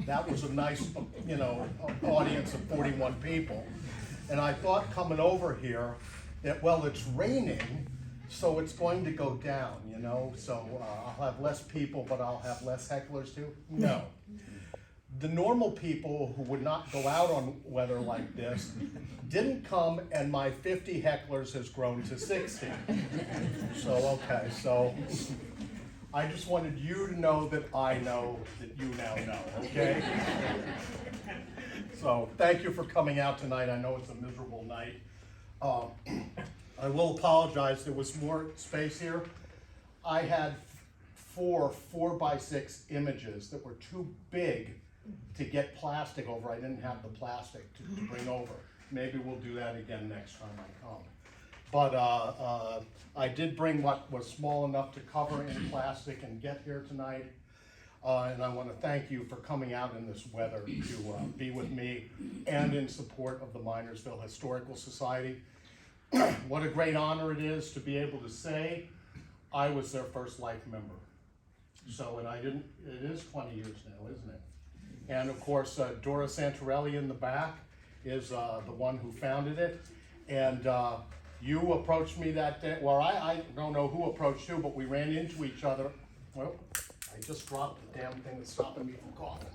that was a nice, you know, audience of 41 people. And I thought coming over here that, well, it's raining, so it's going to go down, you know, so I'll have less people, but I'll have less hecklers too. No. The normal people who would not go out on weather like this didn't come, and my 50 hecklers has grown to 60. So, okay, so I just wanted you to know that I know that you now know, okay? So thank you for coming out tonight. I know it's a miserable night. I will apologize, there was more space here. I had four 4x6 images that were too big to get plastic over. I didn't have the plastic to bring over. Maybe we'll do that again next time I come. But I did bring what was small enough to cover in plastic and get here tonight. And I want to thank you for coming out in this weather to be with me and in support of the Minersville Historical Society. What a great honor it is to be able to say I was their first life member. So, and I didn't, it is 20 years now, isn't it? And of course, Dora Santorelli in the back is the one who founded it. And you approached me that day. Well, I don't know who approached you, but we ran into each other. Well, I just dropped the damn thing that's stopping me from coughing.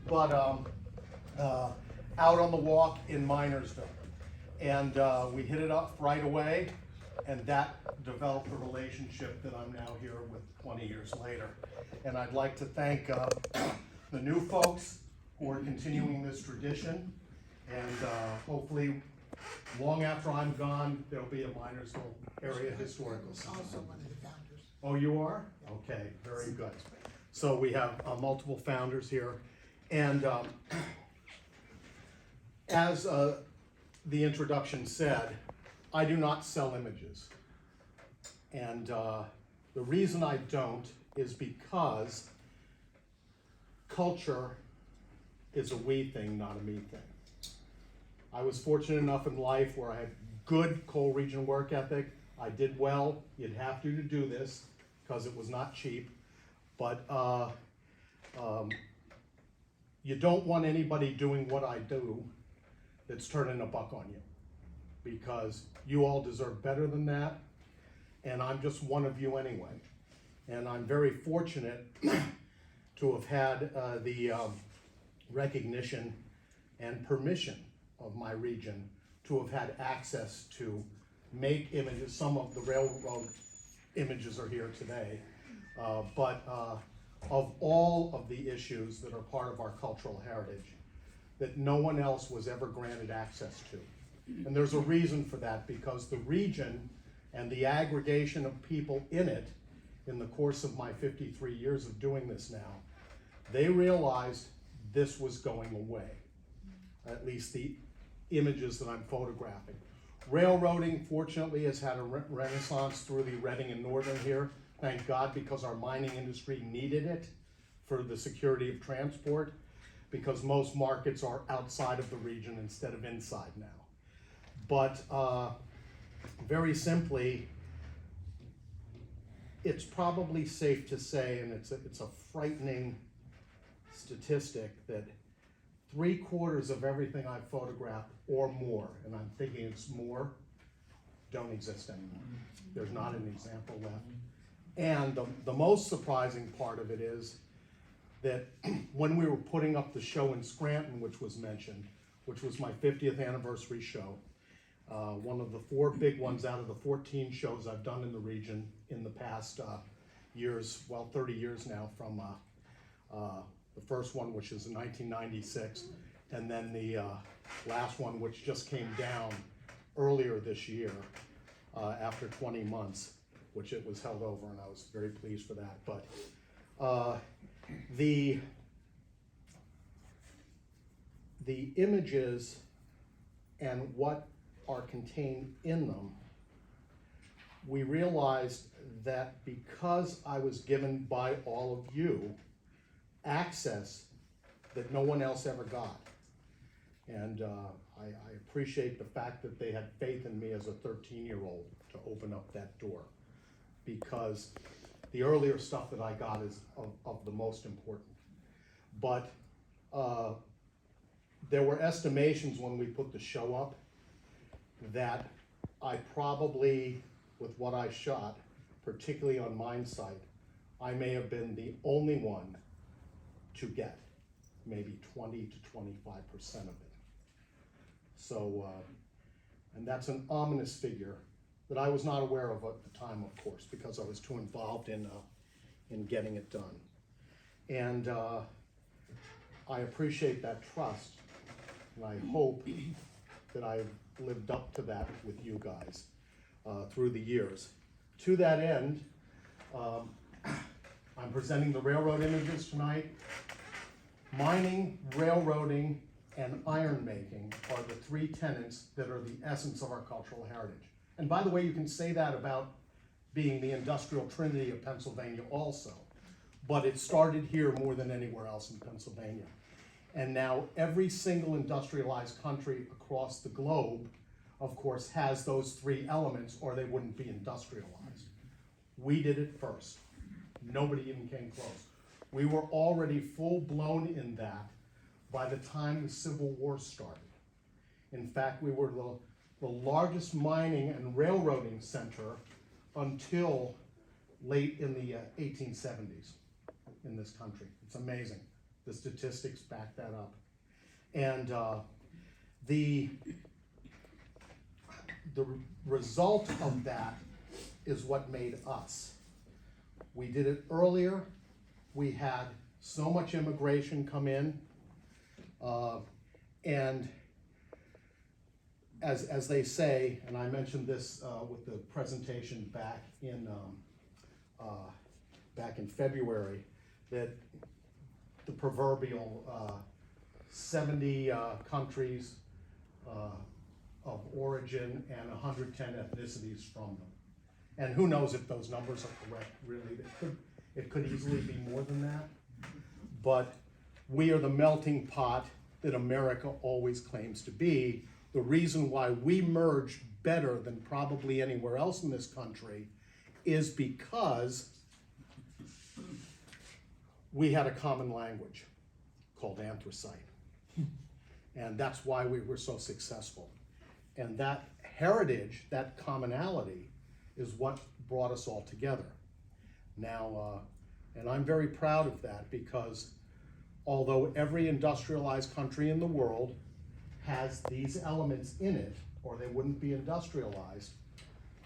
But out on the walk in Minersville. And we hit it up right away, and that developed a relationship that I'm now here with 20 years later. And I'd like to thank the new folks who are continuing this tradition, and hopefully long after I'm gone, there'll be a Minersville Area Historical Society. Also one of the founders. Oh, you are? Okay, very good. So we have multiple founders here, and as the introduction said, I do not sell images. And the reason I don't is because culture is a we thing, not a me thing. I was fortunate enough in life where I had good coal region work ethic. I did well. You'd have to do this because it was not cheap. But you don't want anybody doing what I do that's turning a buck on you, because you all deserve better than that, and I'm just one of you anyway. And I'm very fortunate to have had the recognition and permission of my region to have had access to make images. Some of the railroad images are here today, but of all of the issues that are part of our cultural heritage, that no one else was ever granted access to. And there's a reason for that, because the region and the aggregation of people in it, in the course of my 53 years of doing this now, they realized this was going away, at least the images that I'm photographing. Railroading, fortunately, has had a renaissance through the Reading and Northern here, thank God, because our mining industry needed it for the security of transport, because most markets are outside of the region instead of inside now. But very simply, it's probably safe to say, and it's a frightening statistic, that 3/4 of everything I've photographed or more, and I'm thinking it's more, don't exist anymore. There's not an example left. And the most surprising part of it is that when we were putting up the show in Scranton, which was mentioned, which was my 50th anniversary show, one of the 4 big ones out of the 14 shows I've done in the region in the past years, well, 30 years now, from the first one, which is in 1996, and then the last one, which just came down earlier this year after 20 months, which it was held over, and I was very pleased for that. But the images and what are contained in them, we realized that because I was given by all of you access that no one else ever got. And I appreciate the fact that they had faith in me as a 13-year-old to open up that door, because the earlier stuff that I got is of the most important. but there were estimations when we put the show up that I probably, with what I shot, particularly on mine site, I may have been the only one to get maybe 20 to 25% of it. So, and that's an ominous figure that I was not aware of at the time, of course, because I was too involved in getting it done. And I appreciate that trust, and I hope that I've lived up to that with you guys through the years. To that end, I'm presenting the railroad images tonight. Mining, railroading, and iron making are the three tenets that are the essence of our cultural heritage. And by the way, you can say that about being the industrial trinity of Pennsylvania also, but it started here more than anywhere else in Pennsylvania. And now every single industrialized country across the globe, of course, has those three elements, or they wouldn't be industrialized. We did it first. Nobody even came close. We were already full-blown in that by the time the Civil War started. In fact, we were the largest mining and railroading center until late in the 1870s in this country. It's amazing. The statistics back that up. And the result of that is what made us. We did it earlier. We had so much immigration come in, and as they say, and I mentioned this with the presentation back in February, that the proverbial 70 countries of origin and 110 ethnicities from them. And who knows if those numbers are correct, really. It could easily be more than that. But we are the melting pot that America always claims to be. The reason why we merged better than probably anywhere else in this country is because we had a common language called anthracite. And that's why we were so successful. And that heritage, that commonality, is what brought us all together. Now, and I'm very proud of that, because although every industrialized country in the world has these elements in it, or they wouldn't be industrialized,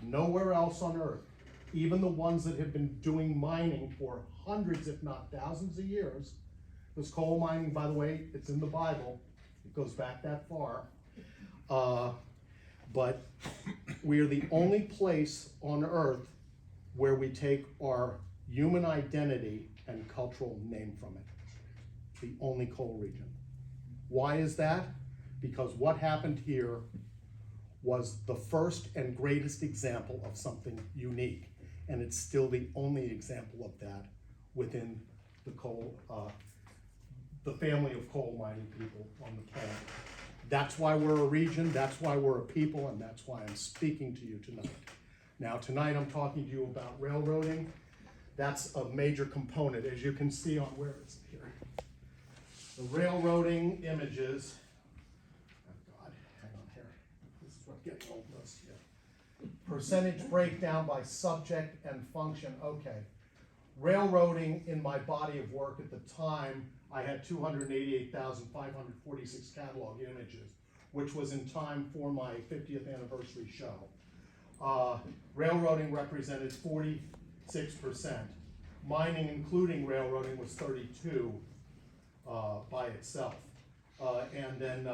nowhere else on earth, even the ones that have been doing mining for hundreds, if not thousands of years, because coal mining, by the way, it's in the Bible, it goes back that far, but we are the only place on earth where we take our human identity and cultural name from it. The only coal region. Why is that? Because what happened here was the first and greatest example of something unique, and it's still the only example of that within the coal, the family of coal mining people on the planet. That's why we're a region, that's why we're a people, and that's why I'm speaking to you tonight. Now, tonight I'm talking to you about railroading. That's a major component, as you can see on where it's here. The railroading images, oh God, hang on here. This is what getting old does here. Percentage breakdown by subject and function. Okay. Railroading, in my body of work at the time, I had 288,546 catalog images, which was in time for my 50th anniversary show. Railroading represented 46%. Mining, including railroading, was 32 by itself. And then,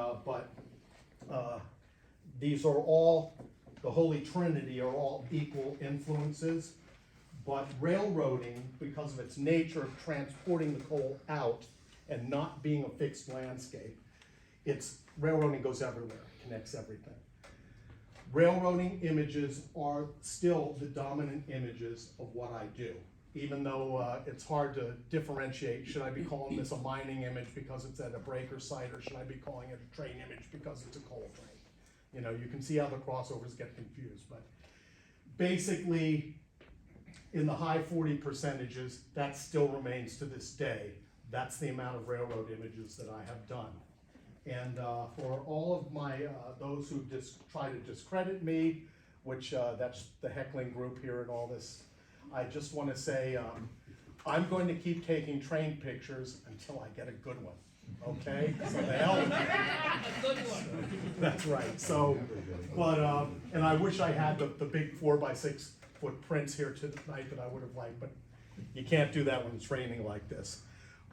these are all, the Holy Trinity are all equal influences. But railroading, because of its nature of transporting the coal out and not being a fixed landscape, railroading goes everywhere, connects everything. Railroading images are still the dominant images of what I do, even though it's hard to differentiate. Should I be calling this a mining image because it's at a breaker site, or should I be calling it a train image because it's a coal train? You know, you can see how the crossovers get confused, but basically, in the high 40 percentages, that still remains to this day. That's the amount of railroad images that I have done. And for all of my, those who try to discredit me, which that's the heckling group here and all this, I just want to say, I'm going to keep taking train pictures until I get a good one, okay? So the hell with A good one. That's right, so, but, and I wish I had the big 4x6 foot prints here tonight that I would have liked, but you can't do that when it's raining like this.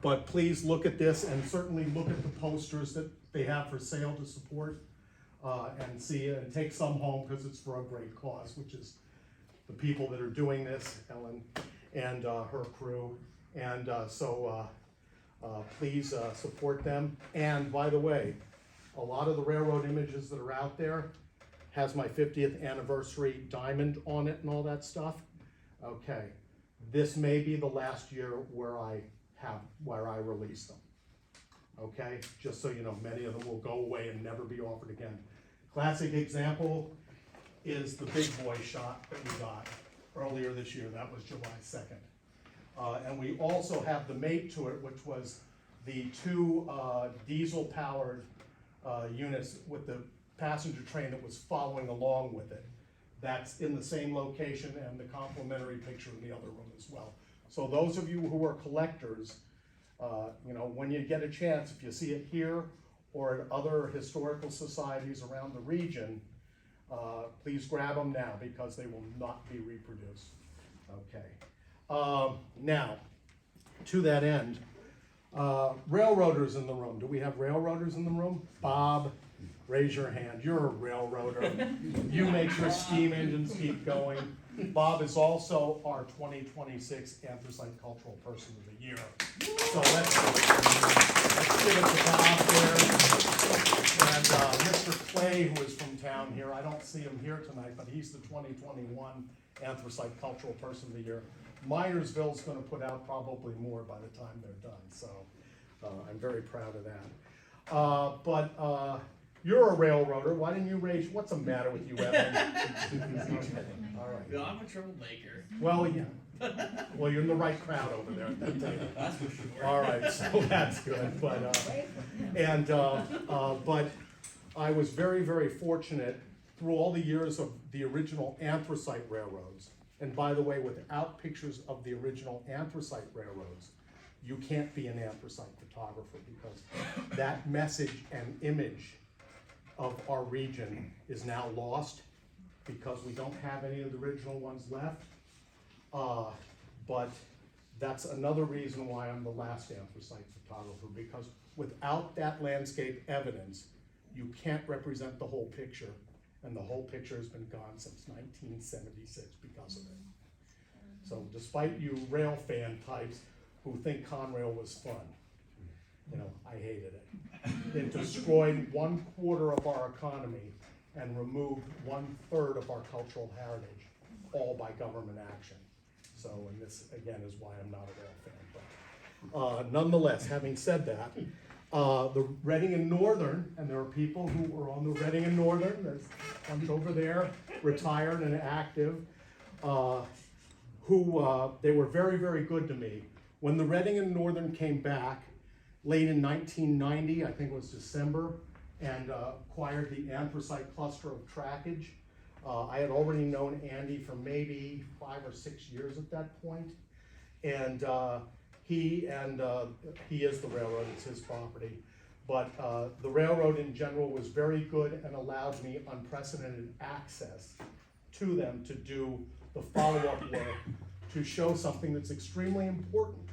But please look at this, and certainly look at the posters that they have for sale to support, and see it, and take some home, because it's for a great cause, which is the people that are doing this, Ellen and her crew. And please support them. And by the way, a lot of the railroad images that are out there has my 50th anniversary diamond on it and all that stuff. Okay, this may be the last year where I release them. Okay, just so you know, many of them will go away and never be offered again. Classic example is the big boy shot that we got earlier this year. That was July 2nd. And we also have the mate to it, which was the two diesel-powered units with the passenger train that was following along with it. That's in the same location, and the complimentary picture in the other room as well. So those of you who are collectors, you know, when you get a chance, if you see it here or at other historical societies around the region, please grab them now, because they will not be reproduced. Okay. Now, to that end, railroaders in the room. Do we have railroaders in the room? Bob, raise your hand. You're a railroader. You make sure steam engines keep going. Bob is also our 2026 Anthracite Cultural Person of the Year. So let's give it to Bob there. And Mr. Clay, who is from town here, I don't see him here tonight, but he's the 2021 Anthracite Cultural Person of the Year. Minersville's going to put out probably more by the time they're done, so I'm very proud of that. But you're a railroader. Why didn't you raise? What's the matter with you, Evan? All right. No, I'm a troublemaker. Well, yeah. Well, you're in the right crowd over there at that table. That's for sure. All right, so that's good. But but I was very, very fortunate through all the years of the original anthracite railroads. And by the way, without pictures of the original anthracite railroads, you can't be an anthracite photographer, because that message and image of our region is now lost, because we don't have any of the original ones left. But that's another reason why I'm the last anthracite photographer, because without that landscape evidence, you can't represent the whole picture, and the whole picture has been gone since 1976 because of it. So despite you rail fan types who think Conrail was fun, you know, I hated it. It destroyed 1/4 of our economy and removed 1/3 of our cultural heritage, all by government action. So, and this again is why I'm not a rail fan. But nonetheless, having said that, the Reading and Northern, and there are people who were on the Reading and Northern, there's a bunch over there, retired and active, who they were very, very good to me. When the Reading and Northern came back, late in 1990, I think it was December, and acquired the anthracite cluster of trackage. I had already known Andy for maybe 5 or 6 years at that point. And he is the railroad, it's his property. But the railroad in general was very good and allowed me unprecedented access to them to do the follow-up work, to show something that's extremely important,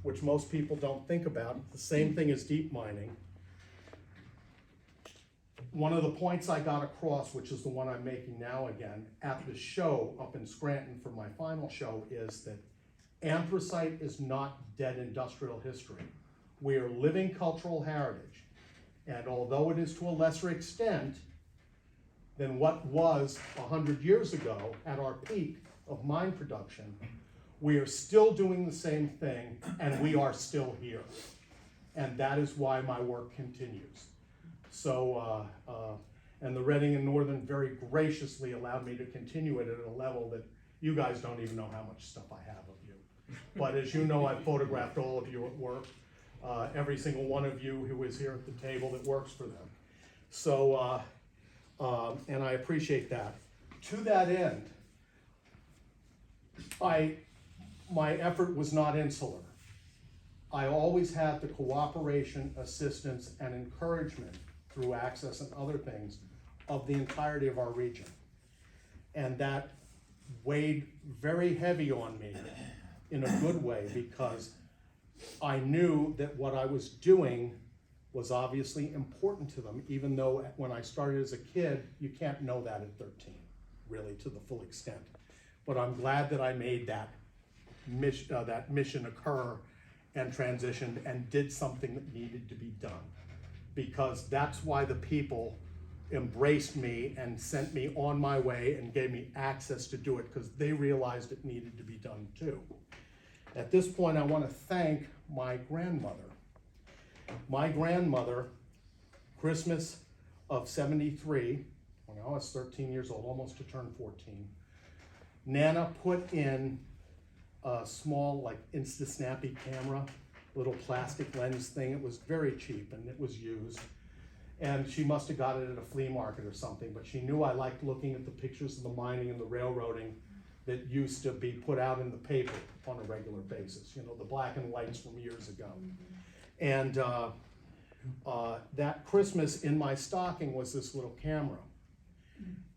which most people don't think about. The same thing as deep mining. One of the points I got across, which is the one I'm making now again, at the show up in Scranton for my final show, is that anthracite is not dead industrial history. We are living cultural heritage. And although it is to a lesser extent than what was 100 years ago at our peak of mine production, we are still doing the same thing, and we are still here. And that is why my work continues. So, and the Reading and Northern very graciously allowed me to continue it at a level that you guys don't even know how much stuff I have of you. But as you know, I've photographed all of you at work. every single one of you who is here at the table that works for them. So, and I appreciate that. To that end, my effort was not insular. I always had the cooperation, assistance, and encouragement through access and other things of the entirety of our region. And that weighed very heavy on me in a good way, because I knew that what I was doing was obviously important to them, even though when I started as a kid, you can't know that at 13, really, to the full extent. But I'm glad that I made that mission occur and transitioned and did something that needed to be done. Because that's why the people embraced me and sent me on my way and gave me access to do it, because they realized it needed to be done too. At this point, I want to thank my grandmother. My grandmother, Christmas of '73, when I was 13 years old, almost to turn 14, Nana put in a small, like, Insta-Snappy camera, little plastic lens thing. It was very cheap and it was used. And she must have got it at a flea market or something, but she knew I liked looking at the pictures of the mining and the railroading that used to be put out in the paper on a regular basis, you know, the black and whites from years ago. And that Christmas in my stocking was this little camera.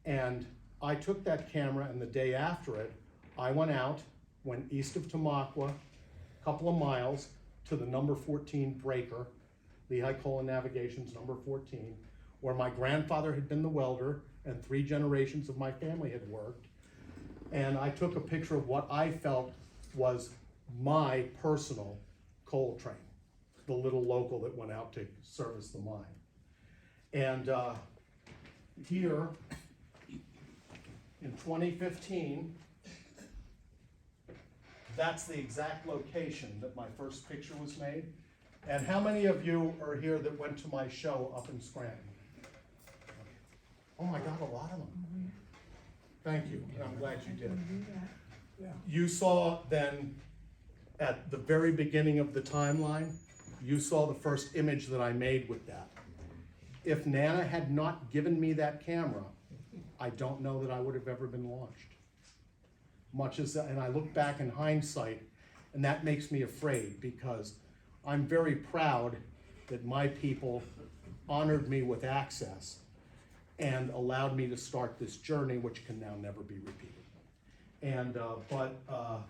And I took that camera, and the day after it, I went east of Tamaqua, a couple of miles, to the number 14 breaker, Lehigh Colon Navigation's number 14, where my grandfather had been the welder and 3 generations of my family had worked. And I took a picture of what I felt was my personal coal train, the little local that went out to service the mine. And here in 2015, that's the exact location that my first picture was made. And how many of you are here that went to my show up in Scranton? Oh my God, a lot of them. Thank you, and I'm glad you did. You saw then, at the very beginning of the timeline, you saw the first image that I made with that. If Nana had not given me that camera, I don't know that I would have ever been launched. Much as that, and I look back in hindsight, and that makes me afraid, because I'm very proud that my people honored me with access and allowed me to start this journey, which can now never be repeated. And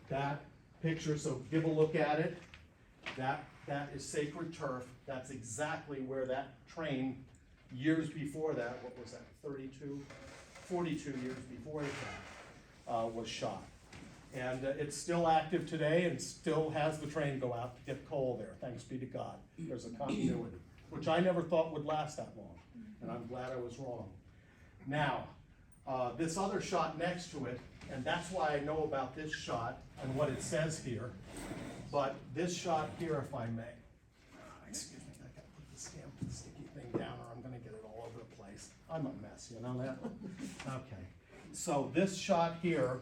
that picture, so give a look at it. That is sacred turf. That's exactly where that train, years before that, what was that, 42 years before that, was shot. And it's still active today and still has the train go out to get coal there, thanks be to God. There's a continuity, which I never thought would last that long, and I'm glad I was wrong. Now, this other shot next to it, and that's why I know about this shot and what it says here, but this shot here, if I may. Excuse me, I gotta put the stamp, the sticky thing down, or I'm gonna get it all over the place. I'm a mess, you know that? Okay, so this shot here,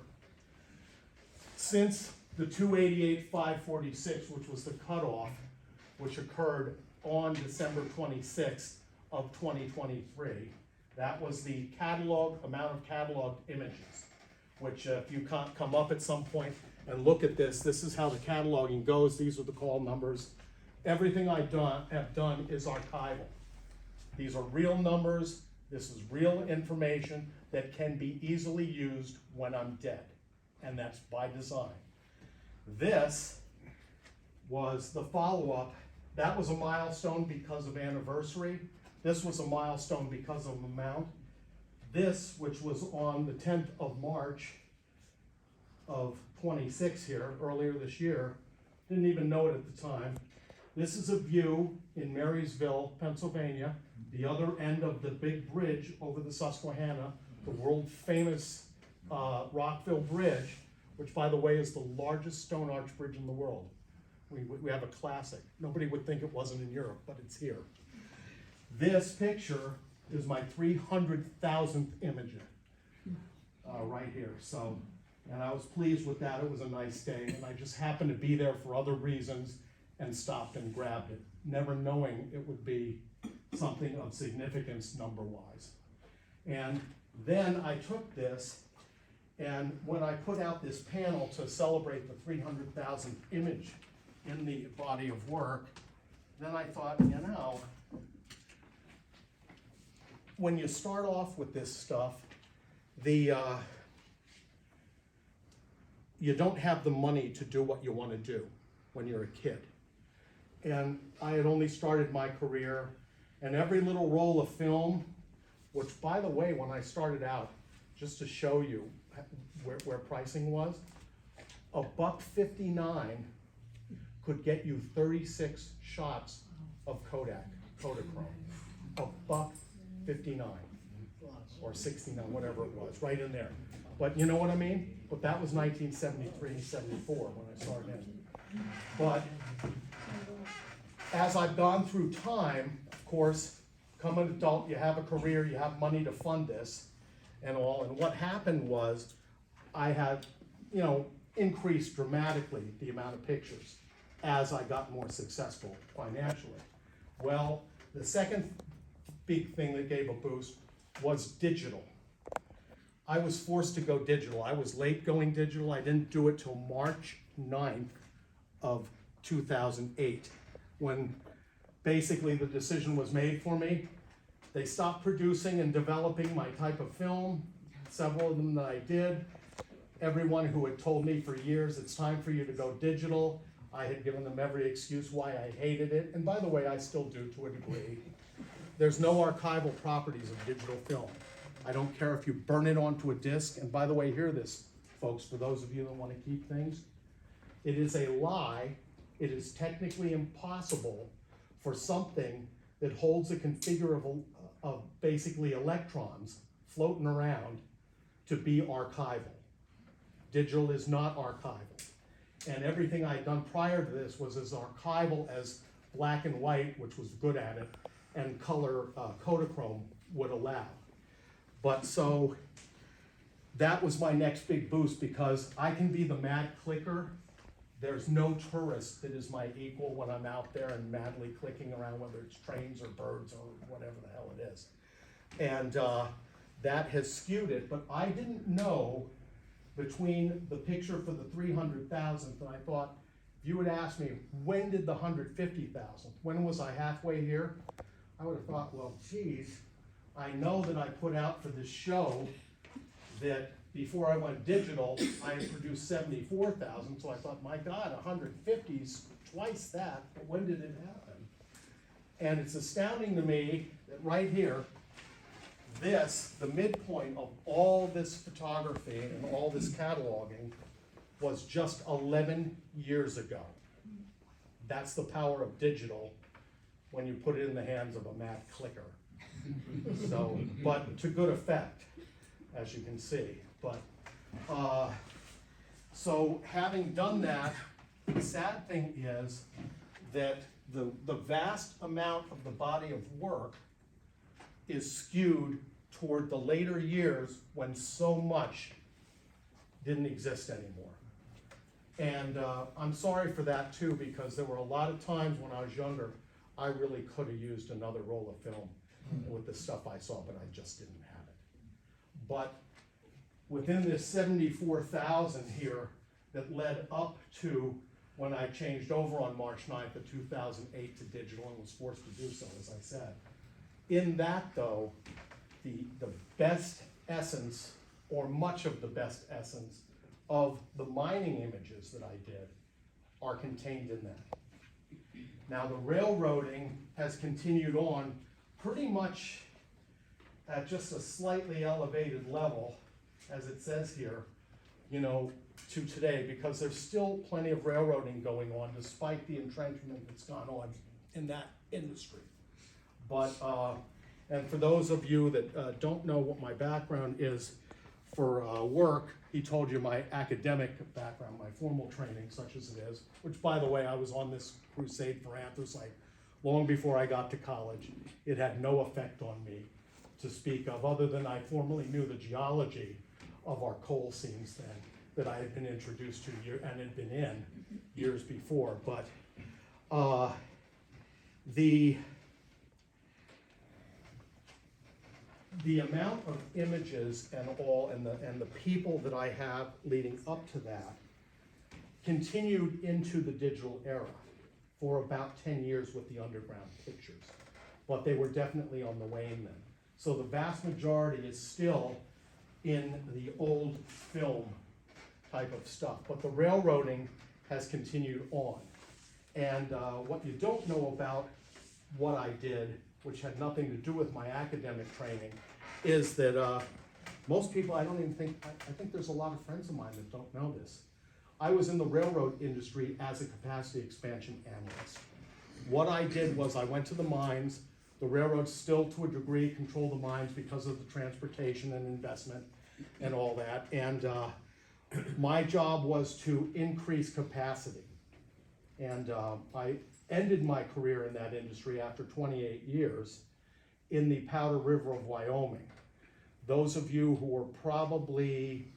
since the 288-546, which was the cutoff, which occurred on December 26th of 2023, that was the amount of cataloged images, which if you come up at some point and look at this is how the cataloging goes. These are the call numbers. Everything I have done is archival. These are real numbers. This is real information that can be easily used when I'm dead. And that's by design. This was the follow-up. That was a milestone because of anniversary. This was a milestone because of amount. This, which was on the 10th of March of 26 here, earlier this year, didn't even know it at the time. This is a view in Marysville, Pennsylvania, the other end of the big bridge over the Susquehanna, the world famous Rockville Bridge, which by the way is the largest stone arch bridge in the world. We have a classic. Nobody would think it wasn't in Europe, but it's here. This picture is my 300,000th image right here. So, and I was pleased with that. It was a nice day, and I just happened to be there for other reasons, and stopped and grabbed it, never knowing it would be something of significance number-wise. And then I took this, and when I put out this panel to celebrate the 300,000th image in the body of work, then I thought, you know, when you start off with this stuff, you don't have the money to do what you want to do when you're a kid. And I had only started my career, and every little roll of film, which, by the way, when I started out, just to show you where pricing was, $1.59 could get you 36 shots of Kodachrome. $1.59 or 69, whatever it was, right in there. But you know what I mean? But that was 1973, 74 when I started in. But as I've gone through time, of course, come an adult, you have a career, you have money to fund this and all. And what happened was I had, you know, increased dramatically the amount of pictures as I got more successful financially. Well, the second big thing that gave a boost was digital. I was forced to go digital. I was late going digital. I didn't do it till March 9th of 2008, when basically the decision was made for me. They stopped producing and developing my type of film, several of them that I did. Everyone who had told me for years, it's time for you to go digital, I had given them every excuse why I hated it. And by the way, I still do to a degree. There's no archival properties of digital film. I don't care if you burn it onto a disc. And by the way, hear this, folks, for those of you that want to keep things. It is a lie. It is technically impossible for something that holds a configure of basically electrons floating around to be archival. Digital is not archival. And everything I had done prior to this was as archival as black and white, which was good at it, and color Kodachrome would allow. But so that was my next big boost, because I can be the mad clicker. There's no tourist that is my equal when I'm out there and madly clicking around, whether it's trains or birds or whatever the hell it is. And that has skewed it, but I didn't know between the picture for the 300,000th, and I thought, if you would ask me, when did the 150,000th, when was I halfway here? I would have thought, well, geez, I know that I put out for this show that before I went digital, I had produced 74,000, so I thought, my God, 150's twice that, but when did it happen? And it's astounding to me that right here, this, the midpoint of all this photography and all this cataloging, was just 11 years ago. That's the power of digital when you put it in the hands of a mad clicker. So, but to good effect, as you can see. But so having done that, the sad thing is that the vast amount of the body of work is skewed toward the later years when so much didn't exist anymore. And I'm sorry for that too, because there were a lot of times when I was younger, I really could have used another roll of film with the stuff I saw, but I just didn't have it. But within this 74,000 here that led up to when I changed over on March 9th of 2008 to digital and was forced to do so, as I said. In that though, the best essence, or much of the best essence, of the mining images that I did are contained in that. Now the railroading has continued on pretty much at just a slightly elevated level, as it says here, you know, to today, because there's still plenty of railroading going on despite the entrenchment that's gone on in that industry. But, and for those of you that don't know what my background is for work, he told you my academic background, my formal training, such as it is, which by the way, I was on this crusade for anthracite long before I got to college. It had no effect on me to speak of, other than I formally knew the geology of our coal seams then, that I had been introduced to and had been in years before. But The amount of images and the people that I have leading up to that continued into the digital era for about 10 years with the underground pictures, but they were definitely on the wane then. So the vast majority is still in the old film type of stuff, but the railroading has continued on. And what you don't know about what I did, which had nothing to do with my academic training, is that most people, I think there's a lot of friends of mine that don't know this. I was in the railroad industry as a capacity expansion analyst. What I did was I went to the mines. The railroads still, to a degree, control the mines because of the transportation and investment and all that. And my job was to increase capacity. And I ended my career in that industry after 28 years in the Powder River of Wyoming. Those of you who are probably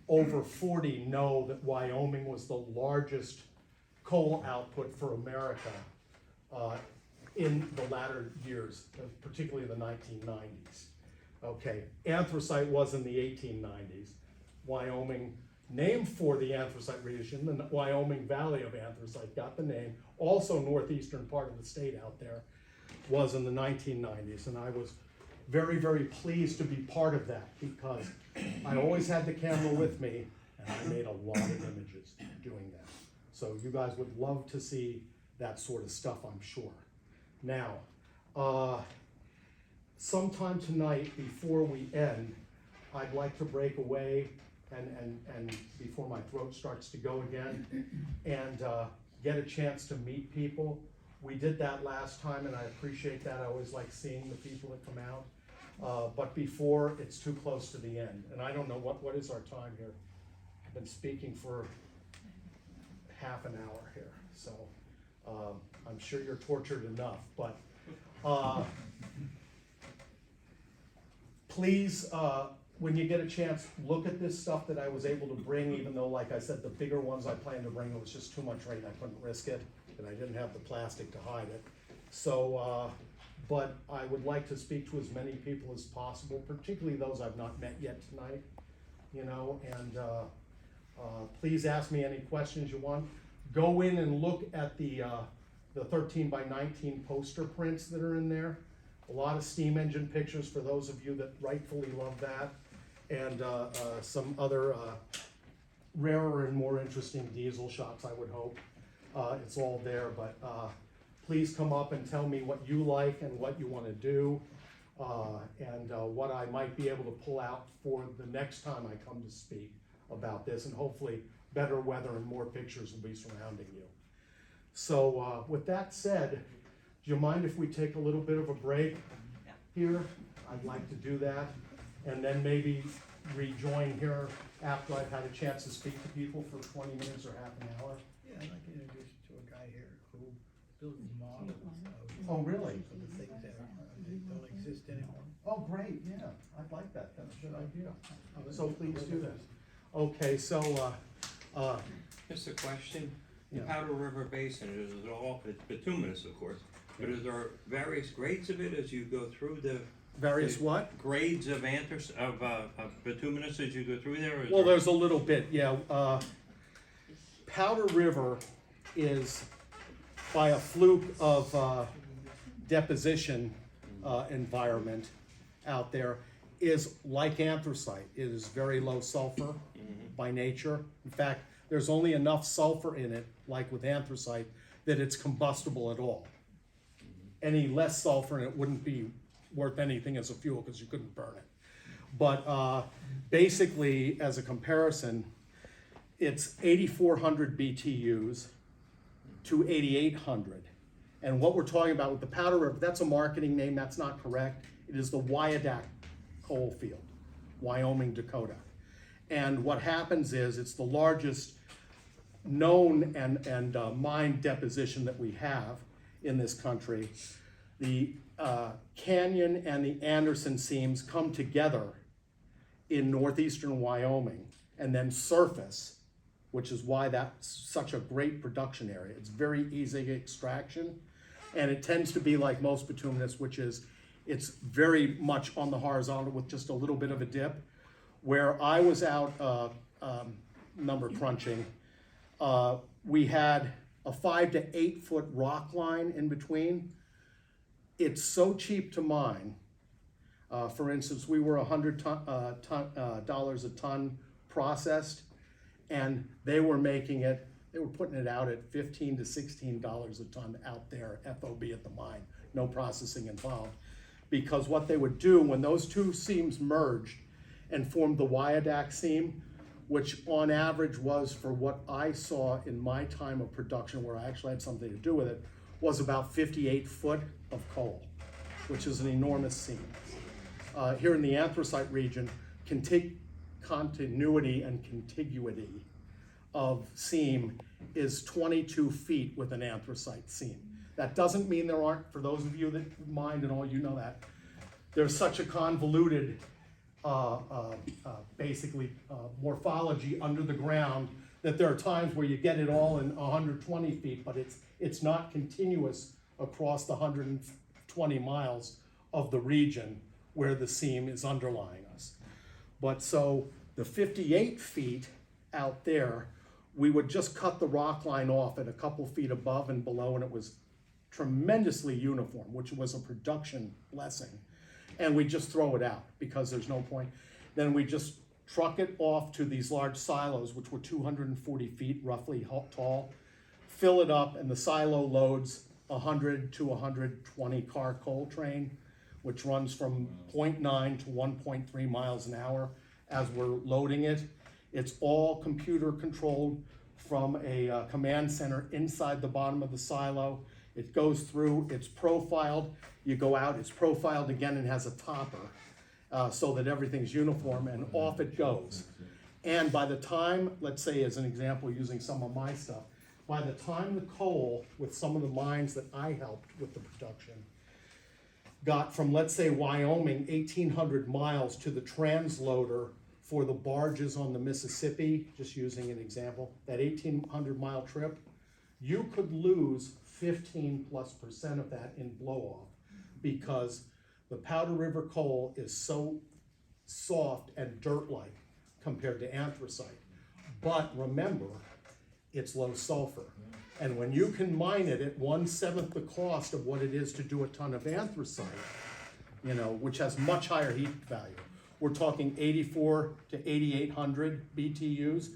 over 40 know that Wyoming was the largest coal output for America in the latter years, particularly the 1990s. Okay, anthracite was in the 1890s. Wyoming, named for the anthracite region, the Wyoming Valley of Anthracite got the name. Also northeastern part of the state out there was in the 1990s, and I was very, very pleased to be part of that because I always had the camera with me and I made a lot of images doing that. So you guys would love to see that sort of stuff, I'm sure. Now, sometime tonight before we end, I'd like to break away and before my throat starts to go again and get a chance to meet people. We did that last time and I appreciate that. I always like seeing the people that come out. But before it's too close to the end. And I don't know, what is our time here? I've been speaking for half an hour here. So I'm sure you're tortured enough, but please, when you get a chance, look at this stuff that I was able to bring, even though, like I said, the bigger ones I planned to bring, it was just too much rain, I couldn't risk it, and I didn't have the plastic to hide it. So, but I would like to speak to as many people as possible, particularly those I've not met yet tonight, you know, and please ask me any questions you want. Go in and look at the 13 by 19 poster prints that are in there. A lot of steam engine pictures for those of you that rightfully love that, and some other rarer and more interesting diesel shots, I would hope. It's all there, but please come up and tell me what you like and what you want to do, and what I might be able to pull out for the next time I come to speak about this, and hopefully better weather and more pictures will be surrounding you. So with that said, do you mind if we take a little bit of a break here? I'd like to do that, and then maybe rejoin here after I've had a chance to speak to people for 20 minutes or half an hour. Yeah, I'd like to introduce you to a guy here who built models of Oh, really? the things that don't exist anymore. Oh, great, yeah, I'd like that, that's a good idea. So please do that. Okay, so, Just a question, the Yeah. Powder River Basin, it's bituminous, of course, but is there various grades of it as you go through the? various what? Grades of bituminous as you go through there? Or is Well, there- there's a little bit, yeah. Powder River is, by a fluke of deposition environment out there, is like anthracite. It is very low sulfur by nature. In fact, there's only enough sulfur in it, like with anthracite, that it's combustible at all. Any less sulfur in it wouldn't be worth anything as a fuel because you couldn't burn it. But basically, as a comparison, it's 8,400 BTUs to 8,800. And what we're talking about with the Powder River, that's a marketing name, that's not correct. It is the Wyandotte coal field, Wyoming, Dakota. And what happens is it's the largest known and mine deposition that we have in this country. The Canyon and the Anderson seams come together in northeastern Wyoming and then surface which is why that's such a great production area. It's very easy extraction, and it tends to be like most bituminous, which is, it's very much on the horizontal with just a little bit of a dip. Where I was out number crunching, we had a 5 to 8 foot rock line in between. It's so cheap to mine. For instance, we were $100 a ton processed, and they were putting it out at $15 to $16 a ton out there, FOB at the mine, no processing involved. Because what they would do when those two seams merged and formed the Wyandotte seam, which on average was, for what I saw in my time of production, where I actually had something to do with it, was about 58 foot of coal, which is an enormous seam. Here in the anthracite region, continuity and contiguity of seam is 22 feet with an anthracite seam. That doesn't mean there aren't, for those of you that mind and all, you know that, there's such a convoluted morphology under the ground that there are times where you get it all in 120 feet, but it's not continuous across the 120 miles of the region where the seam is underlying us. But so the 58 feet out there, we would just cut the rock line off at a couple feet above and below, and it was tremendously uniform, which was a production blessing. And we just throw it out because there's no point. Then we just truck it off to these large silos, which were 240 feet roughly tall, fill it up, and the silo loads 100 to 120 car coal train, which runs from 0.9 to 1.3 miles an hour as we're loading it. It's all computer controlled from a command center inside the bottom of the silo. It goes through, it's profiled, you go out, it's profiled again and has a topper so that everything's uniform, and off it goes. And by the time, let's say as an example, using some of my stuff, by the time the coal, with some of the mines that I helped with the production, got from, let's say, Wyoming, 1,800 miles to the transloader for the barges on the Mississippi, just using an example, that 1,800 mile trip, you could lose 15+% of that in blow off, because the Powder River coal is so soft and dirt-like compared to anthracite. But remember, it's low sulfur. And when you can mine it at 1/7 the cost of what it is to do a ton of anthracite, which has much higher heat value. We're talking 84 to 8,800 BTUs.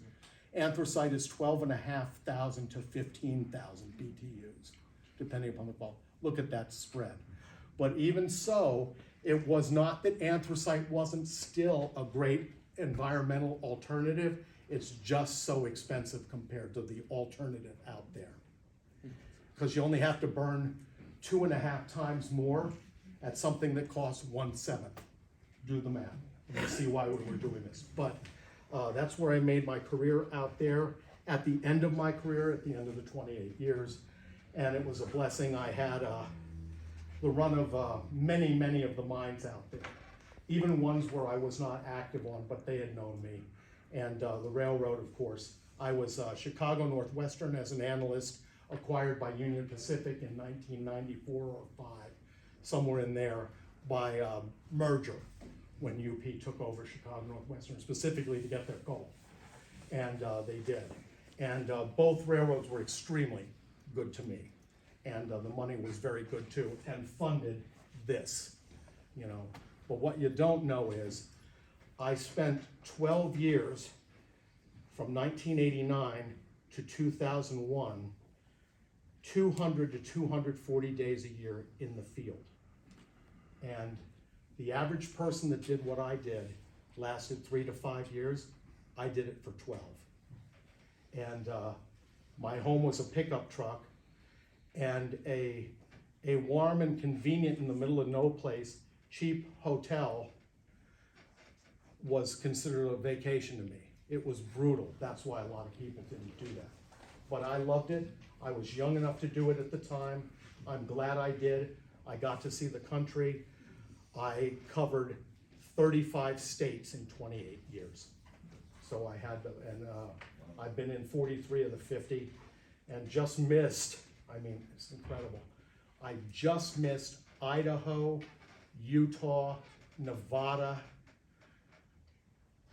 Anthracite is 12,500 to 15,000 BTUs, depending upon the quality. Look at that spread. But even so, it was not that anthracite wasn't still a great environmental alternative. It's just so expensive compared to the alternative out there. Because you only have to burn 2.5 times more at something that costs 1/7. Do the math. You'll see why we were doing this. But that's where I made my career out there. At the end of my career, at the end of the 28 years, and it was a blessing. I had the run of many of the mines out there, even ones where I was not active on, but they had known me. And the railroad, of course. I was Chicago Northwestern as an analyst, acquired by Union Pacific in 1994 or 5, somewhere in there, by merger, when UP took over Chicago Northwestern, specifically to get their coal. And they did. And both railroads were extremely good to me. And the money was very good too, and funded this, But what you don't know is, I spent 12 years, from 1989 to 2001, 200 to 240 days a year in the field. And the average person that did what I did lasted 3 to 5 years. I did it for 12. And my home was a pickup truck, and a warm and convenient, in the middle of no place, cheap hotel was considered a vacation to me. It was brutal. That's why a lot of people didn't do that. But I loved it. I was young enough to do it at the time. I'm glad I did. I got to see the country. I covered 35 states in 28 years. So I had to, and I've been in 43 of the 50 and just missed, I mean, it's incredible. I just missed Idaho, Utah, Nevada.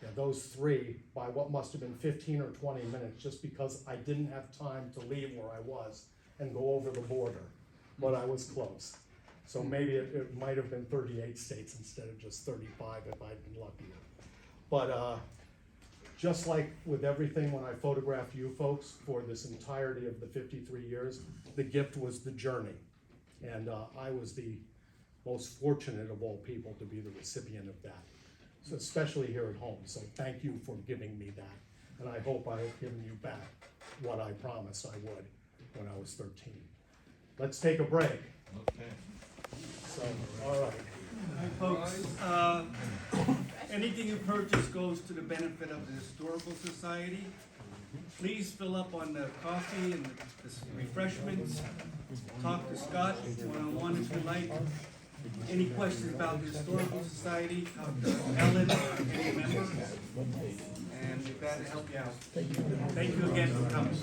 Yeah, those three by what must have been 15 or 20 minutes, just because I didn't have time to leave where I was and go over the border, but I was close. So maybe it might have been 38 states instead of just 35 if I'd been luckier. But just like with everything when I photographed you folks for this entirety of the 53 years, the gift was the journey. And I was the most fortunate of all people to be the recipient of that, so especially here at home. So thank you for giving me that. And I hope I have given you back what I promised I would when I was 13. Let's take a break. Okay. So, all right. Hi, folks. Anything you purchase goes to the benefit of the Historical Society. Please fill up on the coffee and the refreshments. Talk to Scott one-on-one if you like. Any questions about the Historical Society, talk to Ellen or any member. And we're glad to help you out. Thank you again for coming.